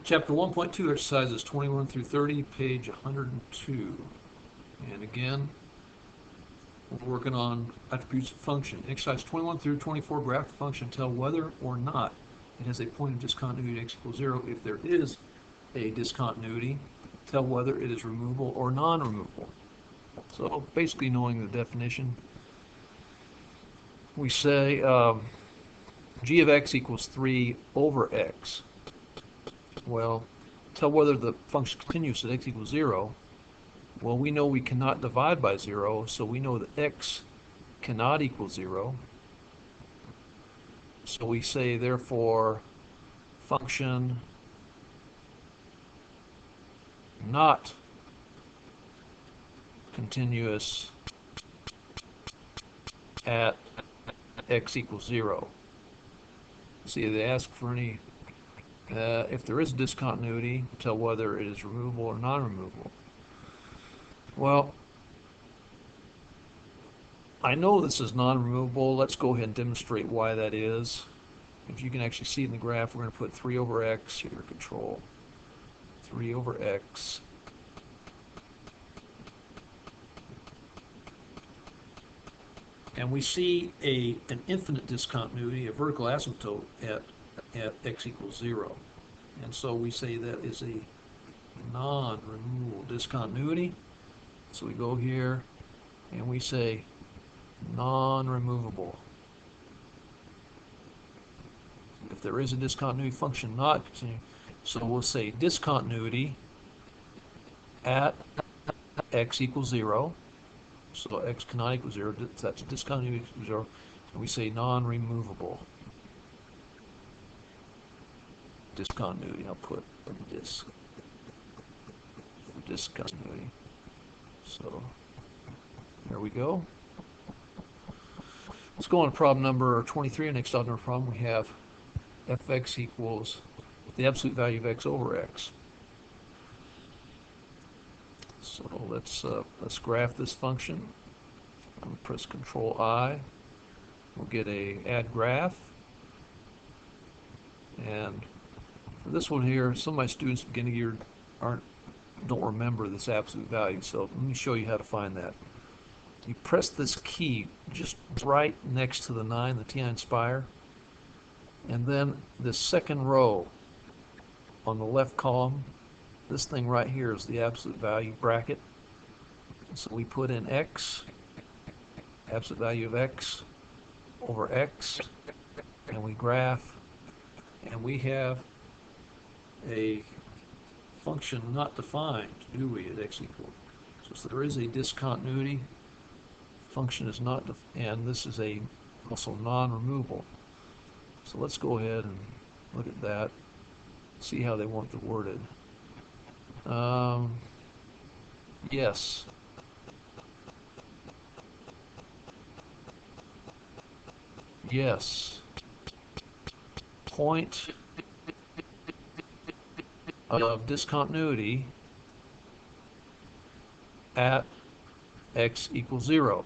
Chapter 1.2, exercises 21 through 30, page 102. And again, we're working on attributes of function. Exercise 21 through 24, graph the function, tell whether or not it has a point of discontinuity x equals 0. If there is a discontinuity, tell whether it is removable or non-removable. So basically knowing the definition, we say g of x equals 3 over x. Well, tell whether the function continues at x equals 0. Well, we know we cannot divide by 0, so we know that x cannot equal 0. So we say, therefore, function not continuous at x equals 0. See, they ask for any, if there is a discontinuity, tell whether it is removable or non-removable. Well, I know this is non-removable. Let's go ahead and demonstrate why that is. If you can actually see in the graph, we're going to put 3 over x here, control. 3 over x. And we see an infinite discontinuity, a vertical asymptote at x equals 0. And so we say that is a non-removable discontinuity. So we go here and we say non-removable. If there is a discontinuity function not continue, so we'll say discontinuity at x equals 0. So x cannot equal 0. That's discontinuity equals 0. And we say non-removable discontinuity. I'll put this for discontinuity. So there we go. Let's go on to problem number 23. Our next odd-number problem, we have fx equals the absolute value of x over x. So let's graph this function. I'm going to press Control I. We'll get a add graph. And for this one here, some of my students beginning year don't remember this absolute value. So let me show you how to find that. You press this key just right next to the 9, the T9 spire, and then this second row on the left column, this thing right here is the absolute value bracket. So we put in x, absolute value of x over x, and we graph, and we have a function not defined, do we, at x equals. So there is a discontinuity. Function is not, and this is also non-removable. So let's go ahead and look at that, see how they want it worded. Yes. Yes. Point of discontinuity at x equals 0.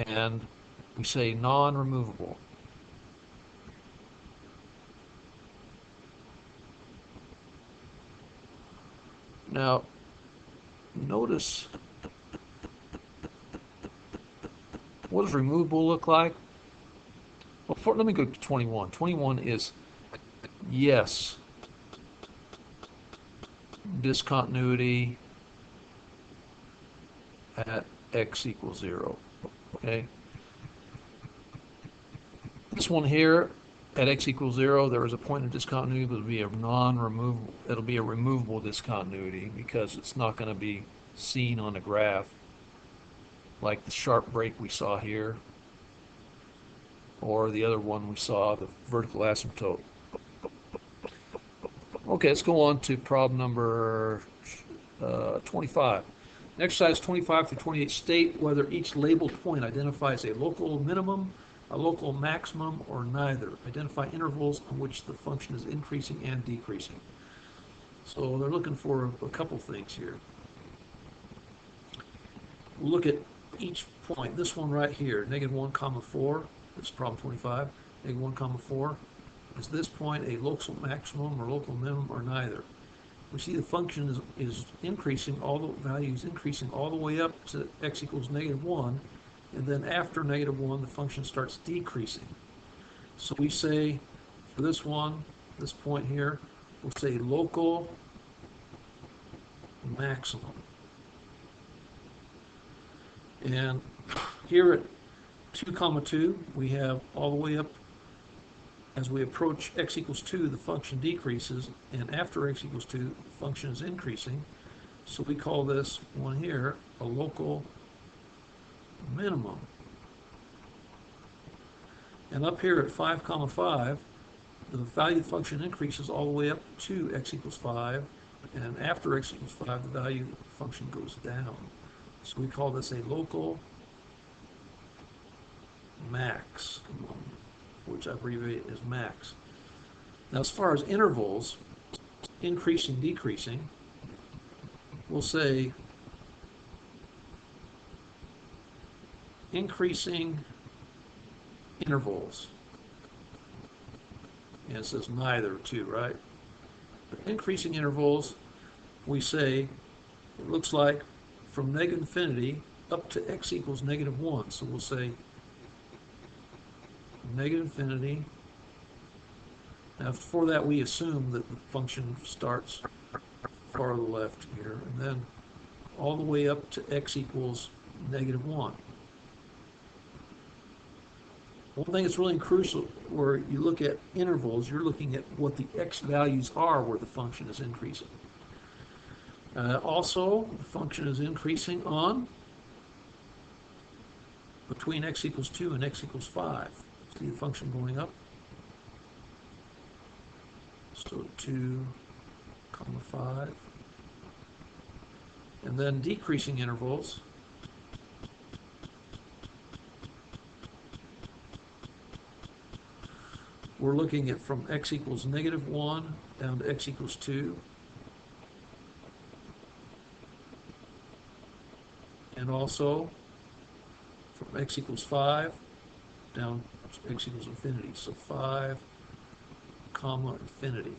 And we say non-removable. Now, notice, what does removable look like? Well, let me go to 21. 21 is yes, discontinuity at x equals 0. Okay. This one here, at x equals 0, there is a point of discontinuity, but it'll be a non-removable. It'll be a removable discontinuity because it's not going to be seen on the graph, like the sharp break we saw here, or the other one we saw, the vertical asymptote. Okay, let's go on to problem number 25. Exercise 25 through 28, state whether each labeled point identifies a local minimum, a local maximum, or neither. Identify intervals on which the function is increasing and decreasing. So they're looking for a couple things here. We'll look at each point. This one right here, -1, 4. This is problem 25. -1, 4. Is this point a local maximum or local minimum or neither? We see the function is increasing, all the values increasing all the way up to x equals -1, and then after -1, the function starts decreasing. So we say, for this one, this point here, we'll say local maximum. And here at 2, 2, we have all the way up, as we approach x equals 2, the function decreases, and after x equals 2, the function is increasing. So we call this one here a local minimum. And up here at 5, 5, the value of the function increases all the way up to x equals 5, and after x equals 5, the value of the function goes down. So we call this a local max, which I abbreviate as max. Now, as far as intervals, increasing, decreasing, we'll say increasing intervals. And it says neither too, right? But increasing intervals, we say it looks like from -infinity up to x equals -1. So we'll say -infinity. Now, for that, we assume that the function starts far to the left here, and then all the way up to x equals -1. One thing that's really crucial, where you look at intervals, you're looking at what the x values are where the function is increasing. Also, the function is increasing on between x equals 2 and x equals 5. See the function going up? So 2, 5. And then decreasing intervals. We're looking at from x equals -1 down to x equals 2. And also from x equals 5 down to x equals infinity. So 5, infinity.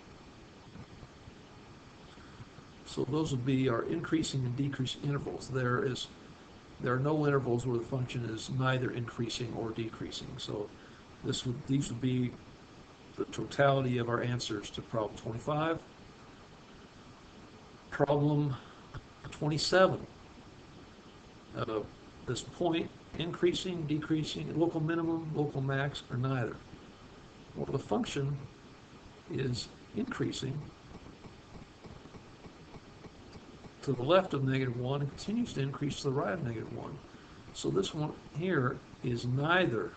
So those would be our increasing and decreasing intervals. There are no intervals where the function is neither increasing or decreasing. So these would be the totality of our answers to problem 25. Problem 27. This point, increasing, decreasing, local minimum, local max, or neither. Well, the function is increasing to the left of -1 and continues to increase to the right of -1. So this one here is neither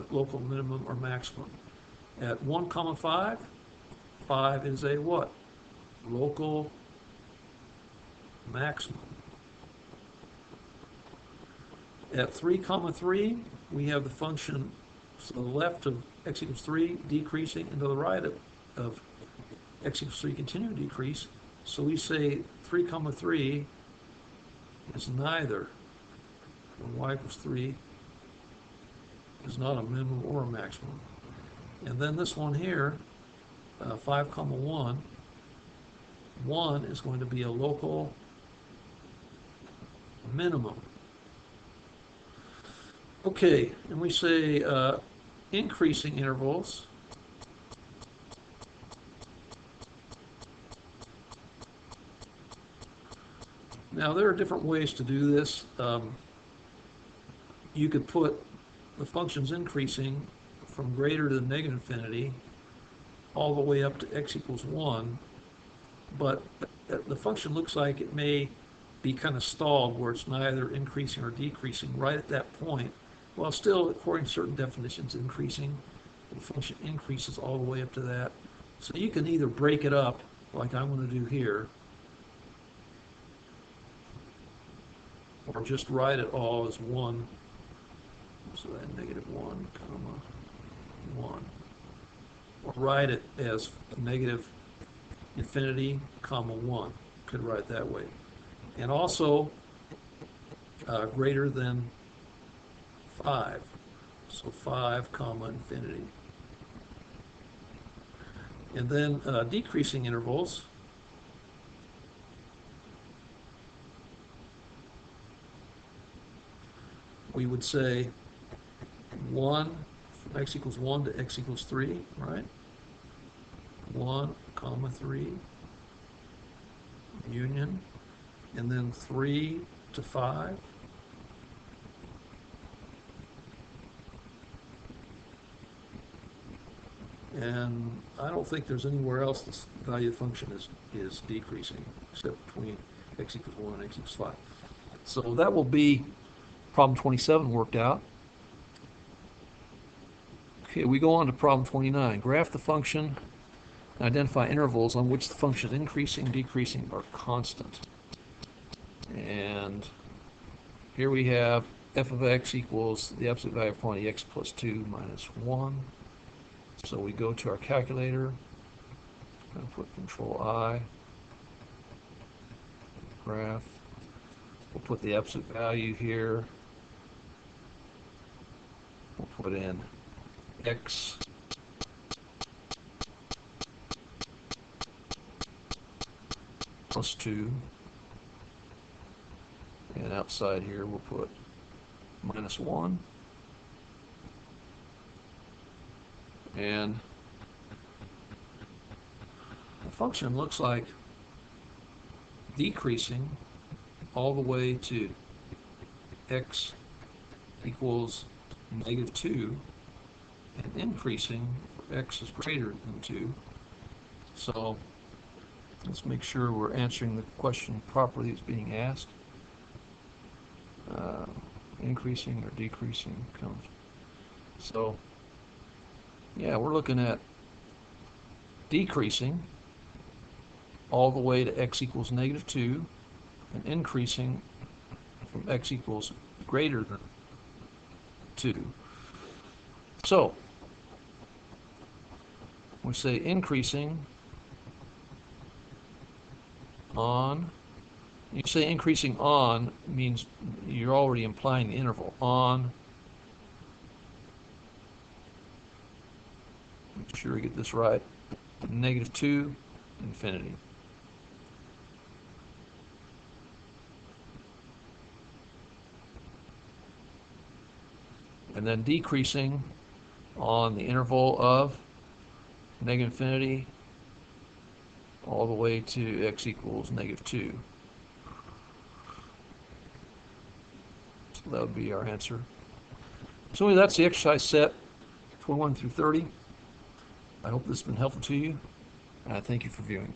local minimum or maximum. At 1, 5, 5 is a what? Local maximum. At 3, 3, we have the function to the left of x equals 3 decreasing, and to the right of x equals 3 continue to decrease. So we say 3, 3 is neither, when y equals 3 is not a minimum or a maximum. And then this one here, 5, 1, 1 is going to be a local minimum. Okay, and we say increasing intervals. Now, there are different ways to do this. You could put the functions increasing from greater than -infinity all the way up to x equals 1, but the function looks like it may be kind of stalled where it's neither increasing or decreasing right at that point, while still, according to certain definitions, increasing. The function increases all the way up to that. So you can either break it up, like I'm going to do here, or just write it all as 1. So that -1, 1. Or write it as -infinity, 1. Could write it that way. And also greater than 5. So 5 comma infinity. And then decreasing intervals. We would say 1, from x equals 1 to x equals 3, right? 1 comma 3 union, and then 3 to 5. And I don't think there's anywhere else this value of the function is decreasing, except between x equals 1 and x equals 5. So that will be problem 27 worked out. Okay, we go on to problem 29. Graph the function and identify intervals on which the function is increasing, decreasing, or constant. And here we have f of x equals the absolute value of quantity x plus 2 minus 1. So we go to our calculator, and put control I, graph. We'll put the absolute value here. We'll put in x plus 2. And outside here we'll put minus 1. And the function looks like decreasing all the way to x equals negative 2 and increasing for x is greater than 2. So let's make sure we're answering the question properly as being asked. Increasing or decreasing comes. So yeah, we're looking at decreasing all the way to x equals negative 2 and increasing from x equals greater than 2. So we say increasing on. You say increasing on means you're already implying the interval on. Make sure we get this right. Negative 2, infinity. And then decreasing on the interval of negative infinity all the way to x equals negative 2. So that would be our answer. So anyway, that's the exercise set 21 through 30. I hope this has been helpful to you, and I thank you for viewing.